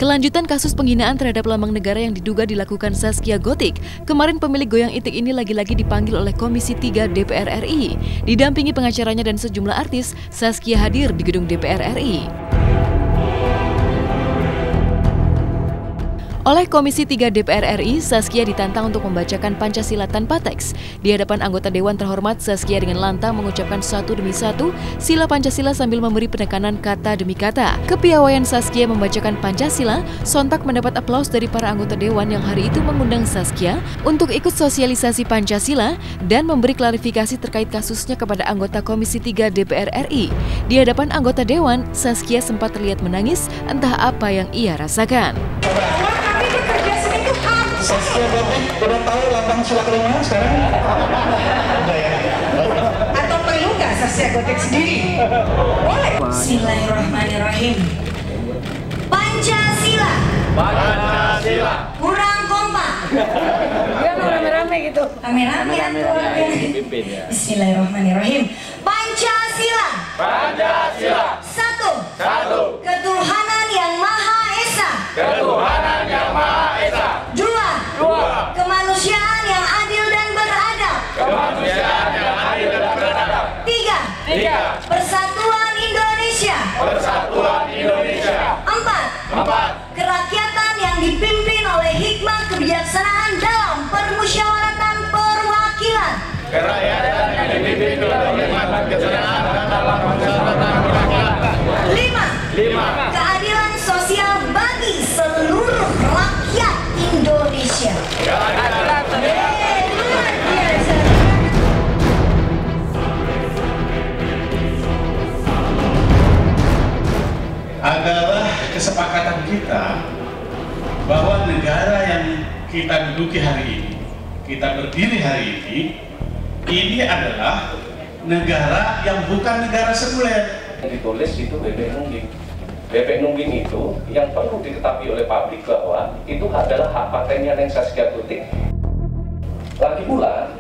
Kelanjutan kasus penghinaan terhadap lambang negara yang diduga dilakukan Zaskia Gotik. Kemarin pemilik goyang itik ini lagi-lagi dipanggil oleh Komisi 3 DPR RI. Didampingi pengacaranya dan sejumlah artis, Zaskia hadir di gedung DPR RI. Oleh Komisi 3 DPR RI, Zaskia ditantang untuk membacakan Pancasila tanpa teks. Di hadapan anggota Dewan terhormat, Zaskia dengan lantang mengucapkan satu demi satu sila Pancasila sambil memberi penekanan kata demi kata. Kepiawaian Zaskia membacakan Pancasila sontak mendapat aplaus dari para anggota Dewan yang hari itu mengundang Zaskia untuk ikut sosialisasi Pancasila dan memberi klarifikasi terkait kasusnya kepada anggota Komisi 3 DPR RI. Di hadapan anggota Dewan, Zaskia sempat terlihat menangis, entah apa yang ia rasakan. Zaskia udah tahu lambang sila kelima sekarang? Udah ya? Atau perlu nggak Zaskia Gotik sendiri? Boleh. Bismillahirrahmanirrahim. Pancasila. Pancasila. Kurang kompak. Ya rame-rame gitu. Rame-rame ya. Bismillahirrahmanirrahim. Pancasila. Pancasila. Satu. Ketuhanan yang Maha Esa. Ketuhanan yang Maha Esa. Dua. Kemanusiaan yang adil dan beradab. Kemanusiaan yang adil dan beradab. Tiga. Persatuan Indonesia. Persatuan Indonesia. Empat. Kerakyatan yang dipimpin oleh hikmah kebijaksanaan dalam permusyawaratan perwakilan. Kerakyatan yang dipimpin oleh hikmah kebijaksanaan dalam permusyawaratan perwakilan. Lima. Keadilan sosial bagi seluruh rakyat Indonesia. Luar biasa. Adalah kesepakatan kita bahwa negara yang kita duduki hari ini, kita berdiri hari ini adalah negara yang bukan negara sekuler. Ditulis itu bebek nungging. Bebek nungging itu yang perlu diketahui oleh publik bahwa itu adalah hak patennya Neng Zaskia Gotik. Lagi pula,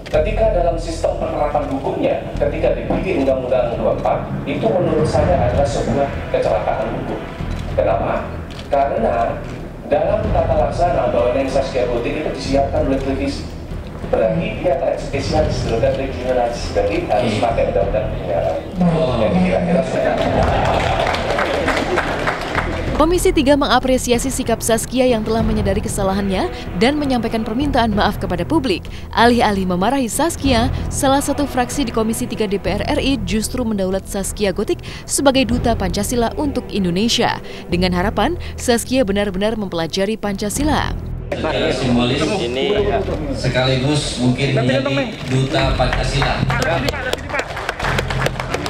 ketika dalam sistem penerapan hukumnya, ketika dibikin Undang-Undang 24, itu menurut saya adalah sebuah kecelakaan hukum. Kenapa? Karena dalam tata laksana bahwa Neng Zaskia Gotik itu disiapkan oleh televisi. Berarti dia spesialis dan regionalis, jadi harus pakai undang-undang penyiaran. Jadi kira-kira Komisi 3 mengapresiasi sikap Zaskia yang telah menyadari kesalahannya dan menyampaikan permintaan maaf kepada publik. Alih-alih memarahi Zaskia, salah satu fraksi di Komisi 3 DPR RI justru mendaulat Zaskia Gotik sebagai duta Pancasila untuk Indonesia. Dengan harapan, Zaskia benar-benar mempelajari Pancasila. Secara simbolis ini sekaligus mungkin menjadi duta Pancasila.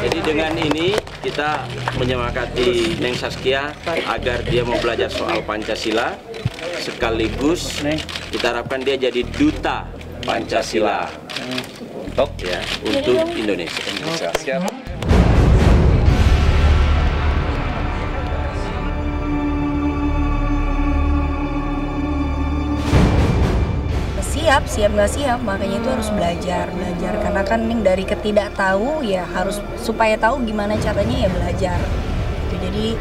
Jadi dengan ini kita menyemangati Neng Zaskia agar dia mau belajar soal Pancasila, sekaligus kita harapkan dia jadi duta Pancasila untuk Indonesia. Siap nggak siap, makanya itu harus belajar karena kan Neng dari ketidaktahu ya harus supaya tahu gimana caranya ya belajar gitu. Jadi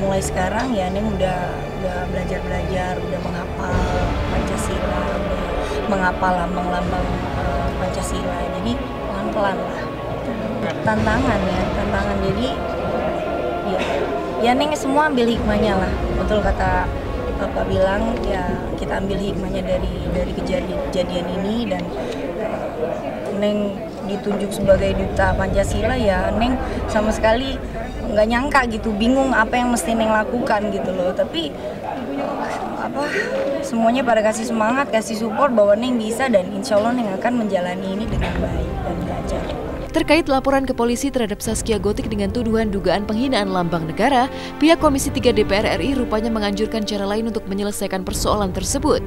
mulai sekarang ya Neng udah belajar, udah menghafal Pancasila, udah menghafal lambang-lambang Pancasila, jadi pelan-pelan lah. Tantangan jadi ya Neng semua ambil hikmahnya lah, betul kata Bapak bilang ya kita ambil hikmahnya dari kejadian ini, dan Neng ditunjuk sebagai duta Pancasila ya Neng sama sekali nggak nyangka gitu, bingung apa yang mesti Neng lakukan gitu loh, tapi semuanya pada kasih semangat, kasih support bahwa Neng bisa, dan insya Allah Neng akan menjalani ini dengan baik dan belajar. Terkait laporan ke polisi terhadap Zaskia Gotik dengan tuduhan dugaan penghinaan lambang negara, pihak Komisi 3 DPR RI rupanya menganjurkan cara lain untuk menyelesaikan persoalan tersebut,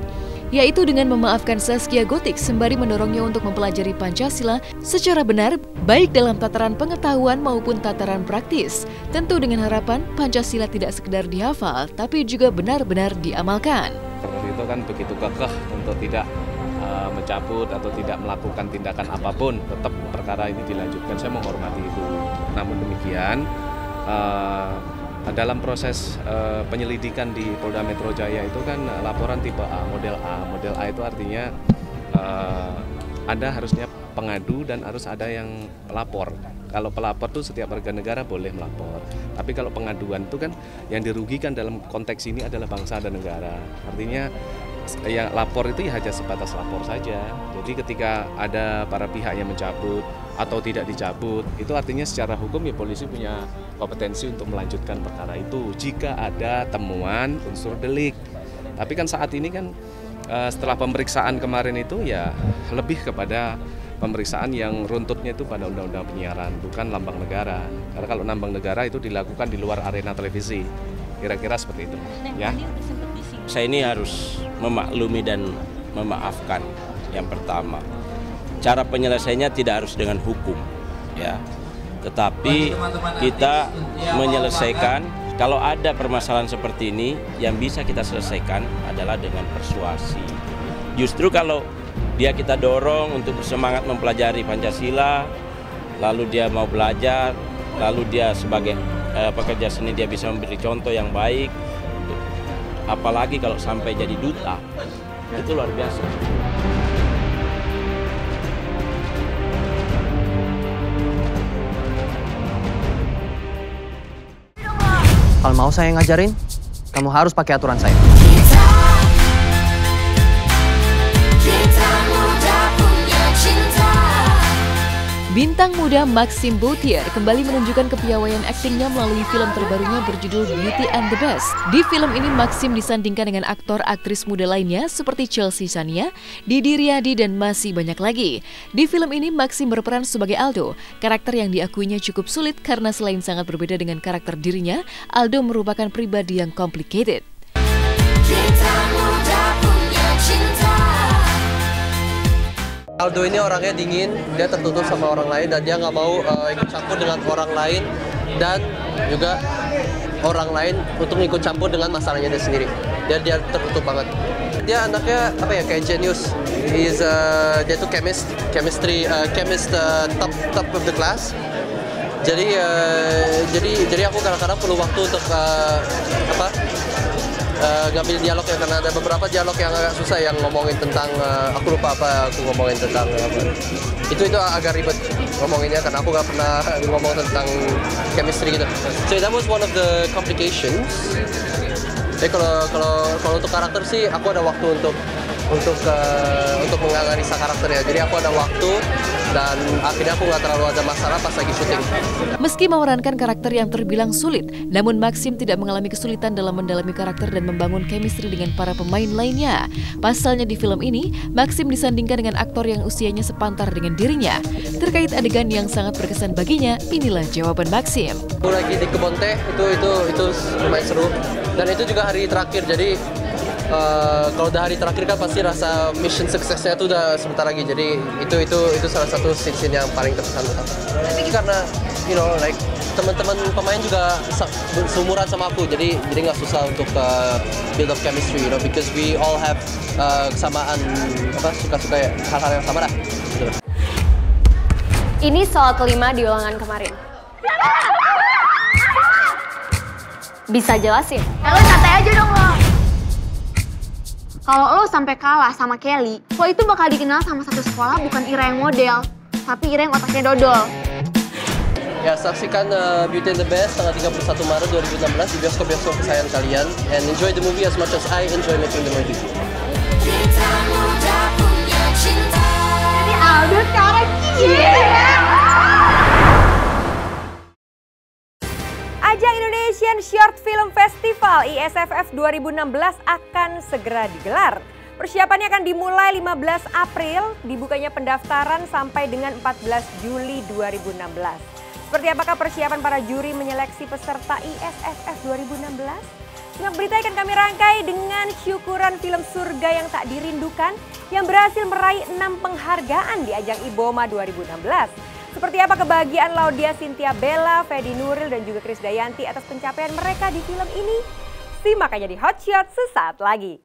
yaitu dengan memaafkan Zaskia Gotik sembari mendorongnya untuk mempelajari Pancasila secara benar, baik dalam tataran pengetahuan maupun tataran praktis. Tentu dengan harapan Pancasila tidak sekedar dihafal, tapi juga benar-benar diamalkan. Itu kan begitu kekeh untuk tidak mencabut atau tidak melakukan tindakan apapun, tetap perkara ini dilanjutkan. Saya menghormati itu. Namun demikian, dalam proses penyelidikan di Polda Metro Jaya itu kan laporan tipe A, model A. Model A itu artinya ada harusnya pengadu dan harus ada yang pelapor. Kalau pelapor tuh setiap warga negara boleh melapor. Tapi kalau pengaduan itu kan yang dirugikan dalam konteks ini adalah bangsa dan negara. Artinya yang lapor itu ya hanya sebatas lapor saja. Jadi ketika ada para pihak yang mencabut atau tidak dicabut, itu artinya secara hukum ya polisi punya kompetensi untuk melanjutkan perkara itu jika ada temuan unsur delik. Tapi kan saat ini kan setelah pemeriksaan kemarin itu ya lebih kepada pemeriksaan yang runtutnya itu pada undang-undang penyiaran, bukan lambang negara. Karena kalau lambang negara itu dilakukan di luar arena televisi. Kira-kira seperti itu. Ya. Saya ini harus memaklumi dan memaafkan. Yang pertama, cara penyelesaiannya tidak harus dengan hukum, ya. Tetapi kita menyelesaikan. Kalau ada permasalahan seperti ini, yang bisa kita selesaikan adalah dengan persuasi. Justru kalau kita dorong untuk bersemangat mempelajari Pancasila, lalu dia mau belajar, lalu dia sebagai pekerja seni dia bisa memberi contoh yang baik, apalagi kalau sampai jadi duta, itu luar biasa. Kalau mau saya ngajarin, kamu harus pakai aturan saya. Bintang muda Maxim Boutier kembali menunjukkan kepiawaian aktingnya melalui film terbarunya berjudul Beauty and the Beast. Di film ini Maxim disandingkan dengan aktor-aktris muda lainnya seperti Chelsea Sania, Didi Riyadi, dan masih banyak lagi. Di film ini Maxim berperan sebagai Aldo, karakter yang diakuinya cukup sulit karena selain sangat berbeda dengan karakter dirinya, Aldo merupakan pribadi yang complicated. Aldo ini orangnya dingin, dia tertutup sama orang lain dan dia nggak mau ikut campur dengan orang lain dan juga orang lain untuk ikut campur dengan masalahnya dia sendiri. Dia tertutup banget. Dia anaknya apa ya, kayak genius. Dia tuh chemist top of the class. Jadi aku kadang-kadang perlu waktu untuk ngambil dialog ya, karena ada beberapa dialog yang agak susah yang ngomongin tentang aku lupa apa aku ngomongin tentang apa. Itu agak ribet ngomonginnya karena aku nggak pernah ngomong tentang chemistry gitu. So that was one of the complications. Jadi kalau untuk karakter sih aku ada waktu untuk menganalisa karakternya. Jadi aku ada waktu dan akhirnya aku nggak terlalu ada masalah pas lagi syuting. Meski memerankan karakter yang terbilang sulit, namun Maxim tidak mengalami kesulitan dalam mendalami karakter dan membangun chemistry dengan para pemain lainnya. Pasalnya di film ini, Maxim disandingkan dengan aktor yang usianya sepantar dengan dirinya. Terkait adegan yang sangat berkesan baginya, inilah jawaban Maxim. Aku lagi di kebun teh, itu lumayan seru. Dan itu juga hari terakhir, jadi kalau udah hari terakhir kan pasti rasa mission suksesnya tuh udah sebentar lagi. Jadi itu salah satu scene yang paling terkesan. Tapi karena teman-teman pemain juga seumuran sama aku, jadi nggak susah untuk build up chemistry, because we all have kesamaan suka-suka hal-hal yang sama lah. Ini soal kelima di ulangan kemarin. Bisa jelasin? Lo santai aja dong lo. Kalau lo sampai kalah sama Kelly, lo itu bakal dikenal sama satu sekolah bukan Ira yang model, tapi Ira yang otaknya dodol. Ya, saksikan Beauty and the Beast tanggal 31 Maret 2016 di bioskop-bioskop kesayangan kalian, and enjoy the movie as much as I enjoy making the movie. Jadi Aldo sekarang Ajang Indonesian Short Film Festival ISFF 2016 akan segera digelar. Persiapannya akan dimulai 15 April, dibukanya pendaftaran sampai dengan 14 Juli 2016. Seperti apakah persiapan para juri menyeleksi peserta ISFF 2016? Simak berita akan kami rangkai dengan syukuran film Surga yang Tak Dirindukan yang berhasil meraih 6 penghargaan di ajang IBOMA 2016. Seperti apa kebahagiaan Laudia Cynthia Bella, Fedi Nuril, dan juga Krisdayanti atas pencapaian mereka di film ini? Simak aja di Hot Shot sesaat lagi.